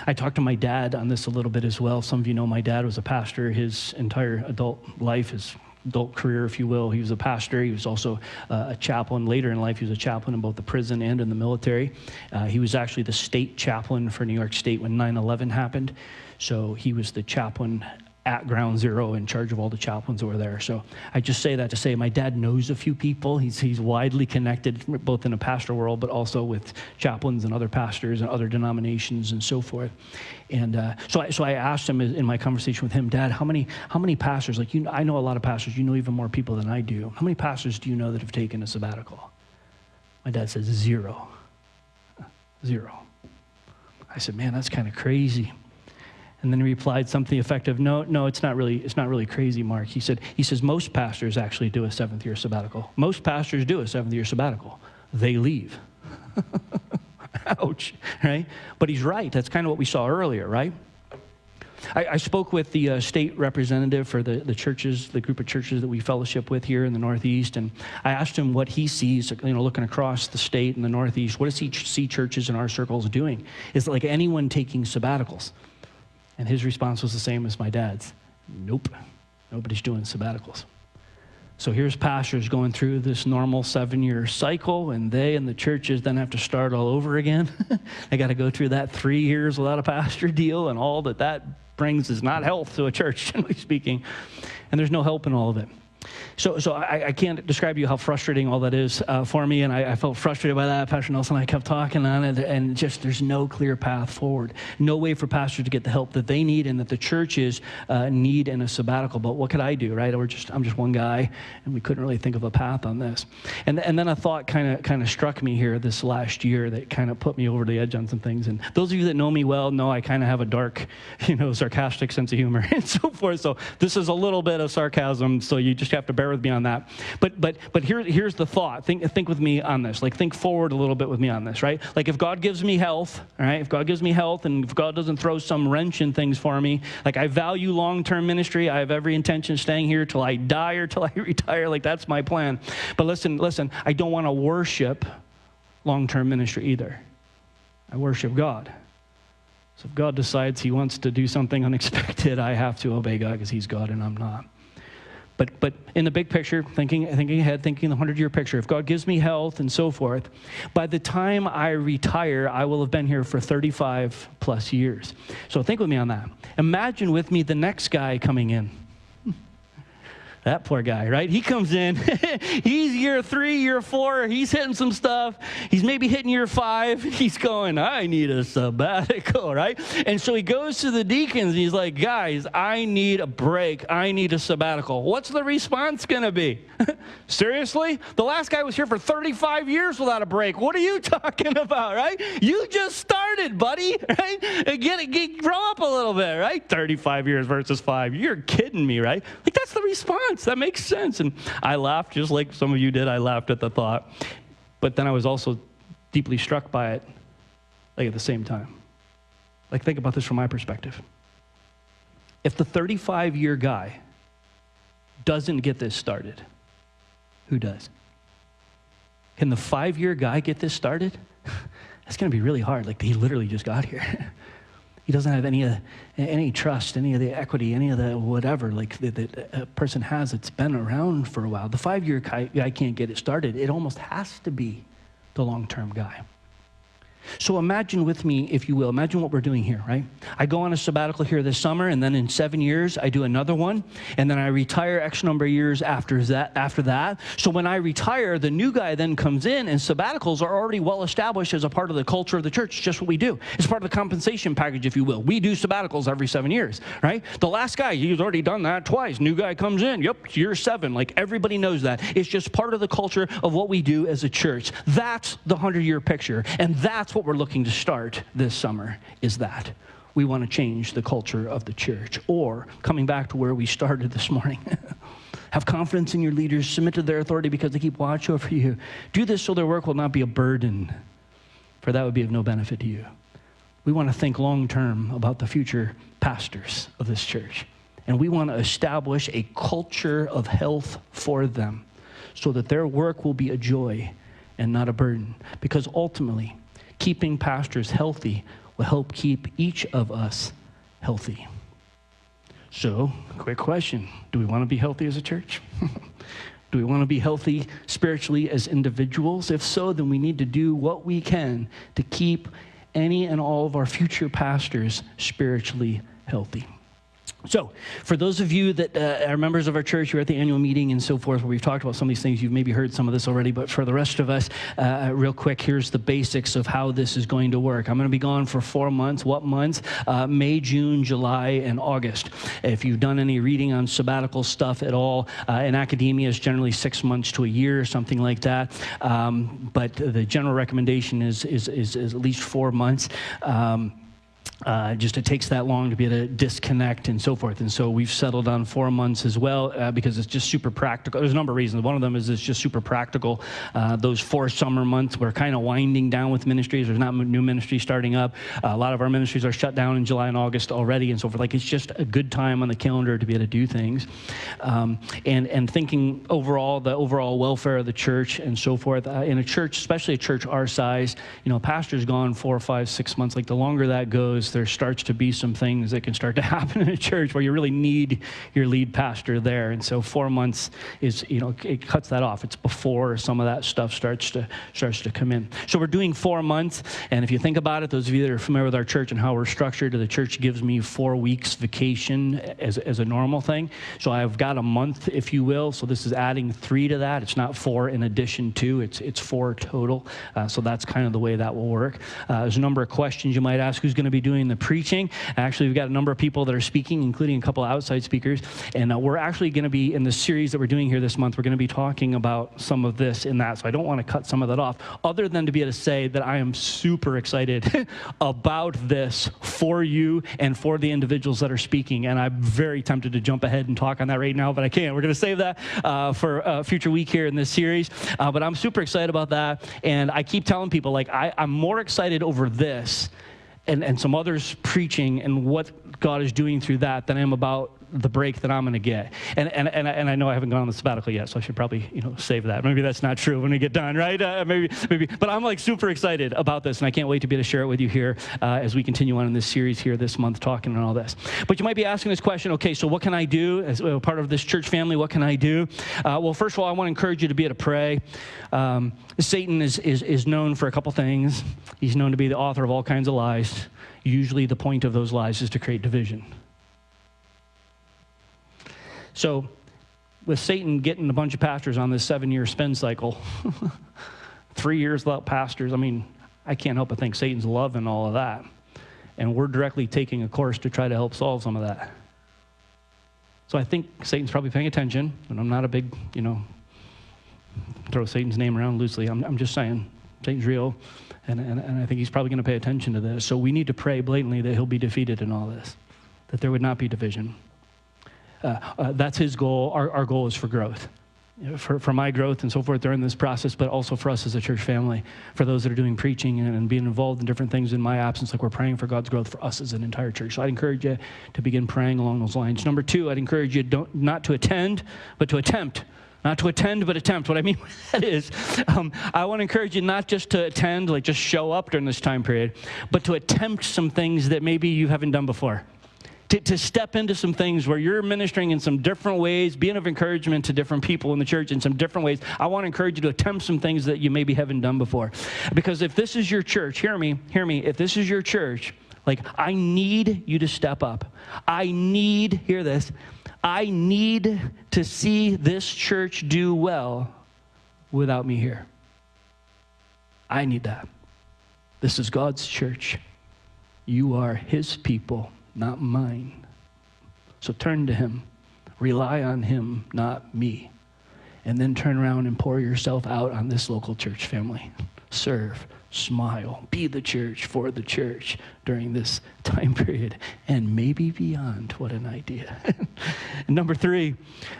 I talked to my dad on this a little bit as well. Some of you know my dad was a pastor his entire adult life, his adult career, if you will. He was a pastor. He was also a chaplain. Later in life, he was a chaplain in both the prison and in the military. He was actually the state chaplain for New York State when 9/11 happened. So he was the chaplain at Ground Zero, in charge of all the chaplains over there. So I just say that to say my dad knows a few people. He's widely connected, both in the pastor world, but also with chaplains and other pastors and other denominations and so forth. And so I asked him in my conversation with him, Dad, how many pastors, like I know a lot of pastors, you know even more people than I do. How many pastors do you know that have taken a sabbatical? My dad says 0. 0. I said, man, that's kind of crazy. And then he replied something effective, no, it's not really crazy, Mark. He says most pastors actually do a 7th-year sabbatical. Most pastors do a 7th-year sabbatical. They leave. Ouch, right? But he's right. That's kind of what we saw earlier, right? I spoke with the state representative for the churches, the group of churches that we fellowship with here in the Northeast, and I asked him what he sees, looking across the state in the Northeast. What does he see churches in our circles doing? Is it like anyone taking sabbaticals? And his response was the same as my dad's. Nope, nobody's doing sabbaticals. So here's pastors going through this normal 7-year cycle, and they and the churches then have to start all over again. They got to go through that 3 years without a pastor deal, and all that brings is not health to a church, generally speaking. And there's no help in all of it. So I can't describe to you how frustrating all that is for me, and I felt frustrated by that. Pastor Nelson and I kept talking on it, and just there's no clear path forward. No way for pastors to get the help that they need and that the churches need in a sabbatical. But what could I do, right? I'm just one guy, and we couldn't really think of a path on this. And then a thought kind of struck me here this last year that kind of put me over the edge on some things. And those of you that know me well know I kind of have a dark, sarcastic sense of humor and so forth. So this is a little bit of sarcasm, so you just have to bear with me on that. But here's the thought. Think with me on this. Like, think forward a little bit with me on this, right? Like, if God gives me health, all right? If God gives me health, and if God doesn't throw some wrench in things for me, like, I value long-term ministry. I have every intention of staying here till I die or till I retire. Like, that's my plan. But listen, I don't want to worship long-term ministry either. I worship God. So if God decides he wants to do something unexpected, I have to obey God because he's God and I'm not. But in the big picture, thinking ahead, thinking the 100-year picture, if God gives me health and so forth, by the time I retire, I will have been here for 35 plus years. So think with me on that. Imagine with me the next guy coming in. That poor guy, right? He comes in, he's year 3, year 4, he's hitting some stuff. He's maybe hitting year 5. He's going, I need a sabbatical, right? And so he goes to the deacons and he's like, guys, I need a break. I need a sabbatical. What's the response going to be? Seriously? The last guy was here for 35 years without a break. What are you talking about, right? You just started, buddy, right? Grow up a little bit, right? 35 years versus 5. You're kidding me, right? Like, that's the response. That makes sense. And I laughed just like some of you did. I laughed at the thought. But then I was also deeply struck by it, like, at the same time. Like, think about this from my perspective. If the 35-year guy doesn't get this started, who does? Can the 5-year guy get this started? That's going to be really hard. Like, he literally just got here. He doesn't have any trust, any of the equity, any of the whatever, like, that a person has that's been around for a while. The 5-year guy can't get it started. It almost has to be the long-term guy. So imagine with me, if you will, imagine what we're doing here, right? I go on a sabbatical here this summer, and then in 7 years, I do another one, and then I retire X number of years after that. So when I retire, the new guy then comes in, and sabbaticals are already well established as a part of the culture of the church. It's just what we do. It's part of the compensation package, if you will. We do sabbaticals every 7 years, right? The last guy, he's already done that twice. New guy comes in, yep, year 7. Like, everybody knows that. It's just part of the culture of what we do as a church. That's the 100-year picture, and that's what we're looking to start this summer, is that we want to change the culture of the church. Or, coming back to where we started this morning, have confidence in your leaders, submit to their authority because they keep watch over you. Do this so their work will not be a burden, for that would be of no benefit to you. We want to think long-term about the future pastors of this church, and we want to establish a culture of health for them so that their work will be a joy and not a burden, because ultimately, keeping pastors healthy will help keep each of us healthy. So, quick question. Do we want to be healthy as a church? Do we want to be healthy spiritually as individuals? If so, then we need to do what we can to keep any and all of our future pastors spiritually healthy. So, for those of you that are members of our church, you're at the annual meeting and so forth, where we've talked about some of these things. You've maybe heard some of this already, but for the rest of us, real quick, here's the basics of how this is going to work. I'm going to be gone for 4 months. What months? May, June, July, and August. If you've done any reading on sabbatical stuff at all, in academia, it's generally 6 months to a year or something like that. But the general recommendation is at least 4 months. Just it takes that long to be able to disconnect and so forth. And so we've settled on 4 months as well because it's just super practical. There's a number of reasons. One of them is it's just super practical. Those 4 summer months, we're kind of winding down with ministries. There's not new ministry starting up. A lot of our ministries are shut down in July and August already and so forth. Like, it's just a good time on the calendar to be able to do things. And thinking overall, the overall welfare of the church and so forth. In a church, especially a church our size, pastor's gone 4, 5, 6 months. Like, the longer that goes, there starts to be some things that can start to happen in a church where you really need your lead pastor there. And so 4 months is, it cuts that off. It's before some of that stuff starts to come in. So we're doing 4 months. And if you think about it, those of you that are familiar with our church and how we're structured, the church gives me 4 weeks vacation as a normal thing. So I've got a month, if you will. So this is adding 3 to that. It's not 4 in addition to, it's 4 total. So that's kind of the way that will work. There's a number of questions you might ask. Who's going to be doing the preaching? Actually, we've got a number of people that are speaking, including a couple of outside speakers. And we're actually going to be, in the series that we're doing here this month, we're going to be talking about some of this in that. So I don't want to cut some of that off, other than to be able to say that I am super excited about this for you and for the individuals that are speaking. And I'm very tempted to jump ahead and talk on that right now, but I can't. We're going to save that for a future week here in this series. But I'm super excited about that. And I keep telling people, like, I'm more excited over this and some others preaching and what God is doing through that than I am about the break that I'm going to get. And I know I haven't gone on the sabbatical yet, so I should probably, save that. Maybe that's not true when we get done, right? Maybe. But I'm like super excited about this, and I can't wait to be able to share it with you here as we continue on in this series here this month, talking and all this. But you might be asking this question, okay, so what can I do as part of this church family? What can I do? Well, first of all, I want to encourage you to be able to pray. Satan is known for a couple things. He's known to be the author of all kinds of lies. Usually the point of those lies is to create division. So with Satan getting a bunch of pastors on this 7-year spin cycle, 3 years without pastors, I mean, I can't help but think Satan's loving all of that. And we're directly taking a course to try to help solve some of that. So I think Satan's probably paying attention, and I'm not a big, throw Satan's name around loosely. I'm just saying, Satan's real, and I think he's probably going to pay attention to this. So we need to pray blatantly that he'll be defeated in all this, that there would not be division. That's his goal. Our goal is for growth. For my growth and so forth during this process, but also for us as a church family, for those that are doing preaching and being involved in different things in my absence, like we're praying for God's growth for us as an entire church. So I'd encourage you to begin praying along those lines. Number 2, I'd encourage you not to attend, but to attempt. Not to attend, but attempt. What I mean by that is, I want to encourage you not just to attend, like just show up during this time period, but to attempt some things that maybe you haven't done before. To step into some things where you're ministering in some different ways, being of encouragement to different people in the church in some different ways. I want to encourage you to attempt some things that you maybe haven't done before. Because if this is your church, hear me, if this is your church, like I need you to step up. Hear this, I need to see this church do well without me here. I need that. This is God's church. You are his people, not mine. So turn to him. Rely on him, not me. And then turn around and pour yourself out on this local church family. Serve, smile, be the church for the church during this time period and maybe beyond. What an idea. Number 3,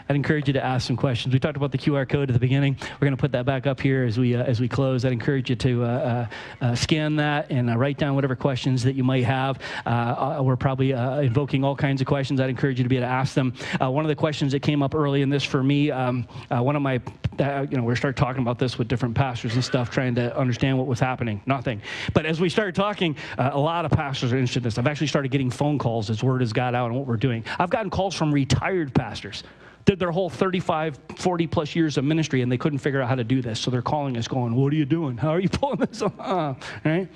I'd encourage you to ask some questions. We talked about the QR code at the beginning. We're going to put that back up here as we close. I'd encourage you to scan that and write down whatever questions that you might have. We're probably invoking all kinds of questions. I'd encourage you to be able to ask them. One of the questions that came up early in this for me, one of my, we started talking about this with different pastors and stuff, trying to understand what was happening. Nothing. But as we started talking, a lot of pastors are interested in this. I've actually started getting phone calls as word has got out on what we're doing. I've gotten calls from retired pastors. Did their whole 35, 40 plus years of ministry and they couldn't figure out how to do this. So they're calling us going, what are you doing? How are you pulling this off? Right?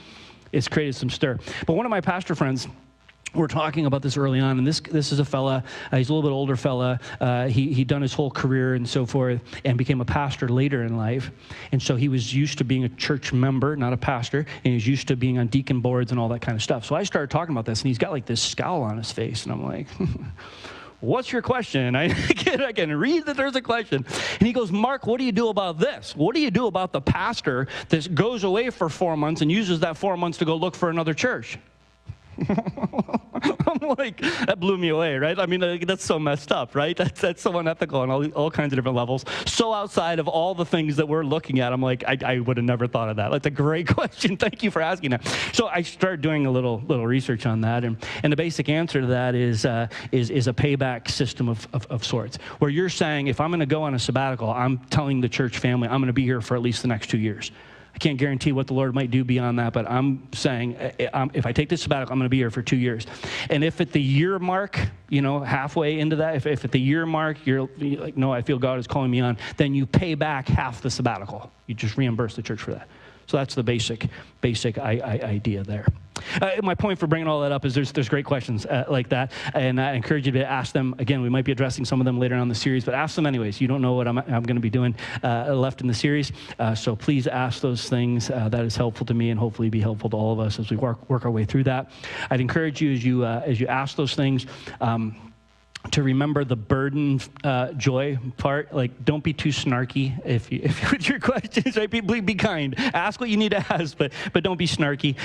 It's created some stir. But one of my pastor friends, we're talking about this early on, and this is a fella, he's a little bit older fella. He'd done his whole career and so forth and became a pastor later in life. And so he was used to being a church member, not a pastor, and he was used to being on deacon boards and all that kind of stuff. So I started talking about this, and he's got like this scowl on his face, and I'm like, what's your question? I can read that there's a question. And he goes, Mark, what do you do about this? What do you do about the pastor that goes away for 4 months and uses that 4 months to go look for another church? I'm like, that blew me away, right? I mean, that's so messed up, right? That's so unethical on all kinds of different levels. So outside of all the things that we're looking at, I'm like, I would have never thought of that. That's a great question. Thank you for asking that. So I started doing a little research on that, and the basic answer to that is a payback system of sorts, where you're saying, if I'm going to go on a sabbatical, I'm telling the church family, I'm going to be here for at least the next 2 years. I can't guarantee what the Lord might do beyond that, but I'm saying if I take this sabbatical, I'm going to be here for 2 years. And if at the year mark, halfway into that, if at the year mark you're like, no, I feel God is calling me on, then you pay back half the sabbatical. You just reimburse the church for that. So that's the basic idea there. My point for bringing all that up is there's great questions like that, and I encourage you to ask them. Again, we might be addressing some of them later on in the series, but ask them anyways. You don't know what I'm going to be doing left in the series, so please ask those things. That is helpful to me and hopefully be helpful to all of us as we work our way through that. I'd encourage you as you ask those things, to remember the burden, joy part. Like, don't be too snarky if with your questions, right? Be kind. Ask what you need to ask, but don't be snarky.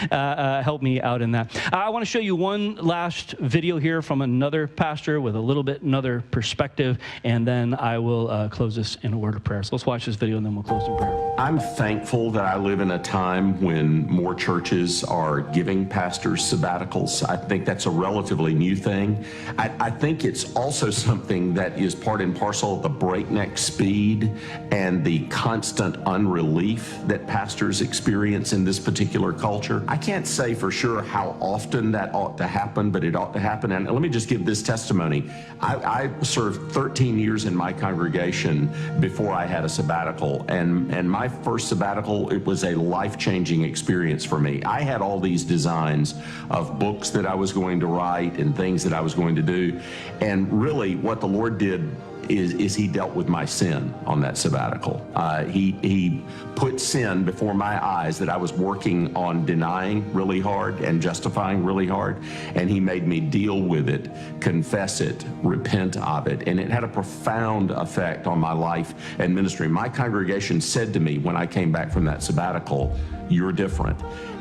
Help me out in that. I want to show you one last video here from another pastor with a little bit another perspective, and then I will close this in a word of prayer. So let's watch this video, and then we'll close in prayer. I'm thankful that I live in a time when more churches are giving pastors sabbaticals. I think that's a relatively new thing. I think it's also something that is part and parcel of the breakneck speed and the constant unrelief that pastors experience in this particular culture. I can't say for sure how often that ought to happen, but it ought to happen. And let me just give this testimony. I served 13 years in my congregation before I had a sabbatical, and my first sabbatical, it was a life-changing experience for me. I had all these designs of books that I was going to write and things that I was going to do, and really what the Lord did is he dealt with my sin on that sabbatical. He put sin before my eyes that I was working on denying really hard and justifying really hard, and he made me deal with it, confess it, repent of it, and it had a profound effect on my life and ministry. My congregation said to me when I came back from that sabbatical, "You're different."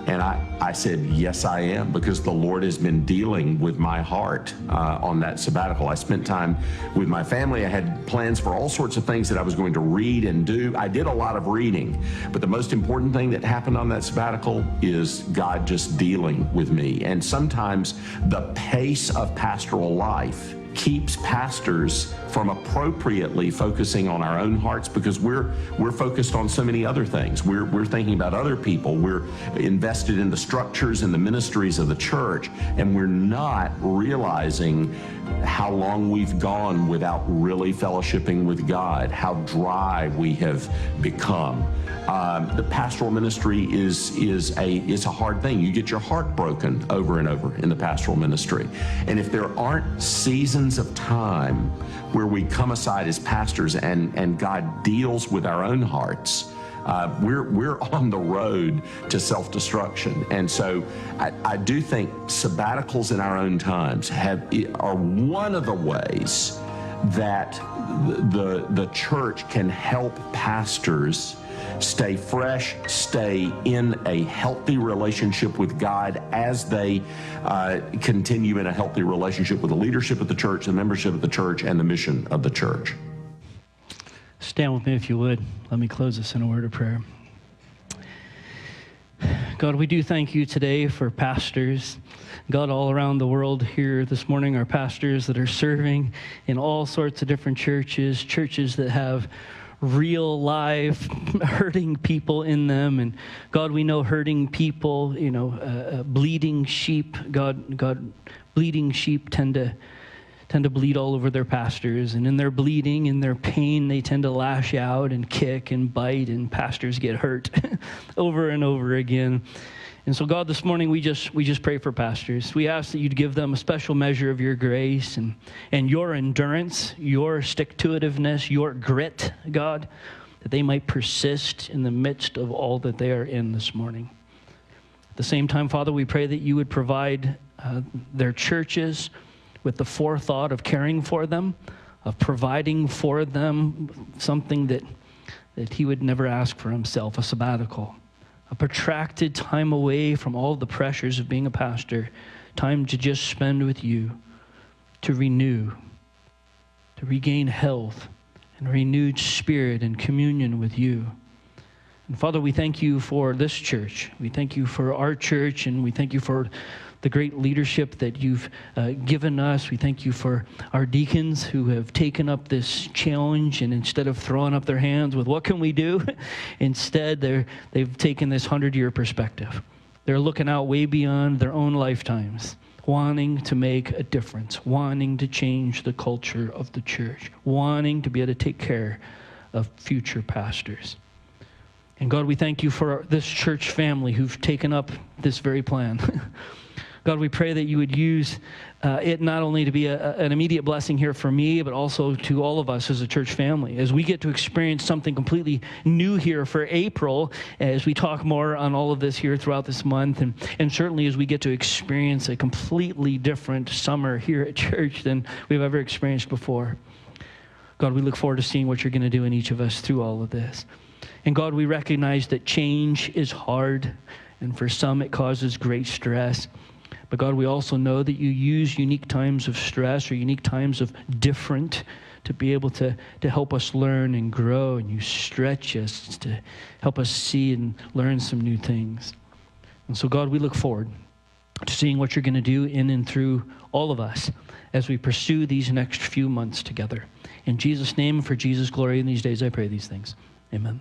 And I said, yes, I am, because the Lord has been dealing with my heart on that sabbatical. I spent time with my family. I had plans for all sorts of things that I was going to read and do. I did a lot of reading, but the most important thing that happened on that sabbatical is God just dealing with me. And sometimes the pace of pastoral life keeps pastors from appropriately focusing on our own hearts, because we're focused on so many other things. We're thinking about other people. We're invested in the structures and the ministries of the church, and we're not realizing how long we've gone without really fellowshipping with God, how dry we have become. The pastoral ministry is a hard thing. You get your heart broken over and over in the pastoral ministry. And if there aren't seasons of time where we come aside as pastors and God deals with our own hearts, we're on the road to self-destruction. And so I do think sabbaticals in our own times are one of the ways that the church can help pastors stay fresh, stay in a healthy relationship with God as they continue in a healthy relationship with the leadership of the church, the membership of the church, and the mission of the church. Stand with me if you would. Let me close this in a word of prayer. God, we do thank you today for pastors. God, all around the world here this morning are pastors that are serving in all sorts of different churches that have real live hurting people in them. And God, we know hurting people, bleeding sheep, God, bleeding sheep tend to bleed all over their pastors, and in their bleeding, in their pain, they tend to lash out and kick and bite, and pastors get hurt over and over again. And so, God, this morning we just pray for pastors. We ask that you'd give them a special measure of your grace and your endurance, your stick-to-itiveness, your grit, God, that they might persist in the midst of all that they are in this morning. At the same time, Father, we pray that you would provide their churches with the forethought of caring for them, of providing for them something that he would never ask for himself, a sabbatical, a protracted time away from all the pressures of being a pastor, time to just spend with you, to renew, to regain health and renewed spirit and communion with you. And Father, we thank you for this church. We thank you for our church, and we thank you for the great leadership that you've given us. We thank you for our deacons who have taken up this challenge, and instead of throwing up their hands with what can we do, instead they've taken this 100-year perspective. They're looking out way beyond their own lifetimes, wanting to make a difference, wanting to change the culture of the church, wanting to be able to take care of future pastors. And God, we thank you for this church family who've taken up this very plan. God, we pray that you would use it not only to be an immediate blessing here for me, but also to all of us as a church family, as we get to experience something completely new here for April, as we talk more on all of this here throughout this month, and certainly as we get to experience a completely different summer here at church than we've ever experienced before. God, we look forward to seeing what you're going to do in each of us through all of this. And God, we recognize that change is hard, and for some it causes great stress. But God, we also know that you use unique times of stress or unique times of different to be able to help us learn and grow, and you stretch us to help us see and learn some new things. And so, God, we look forward to seeing what you're going to do in and through all of us as we pursue these next few months together. In Jesus' name, for Jesus' glory in these days, I pray these things. Amen.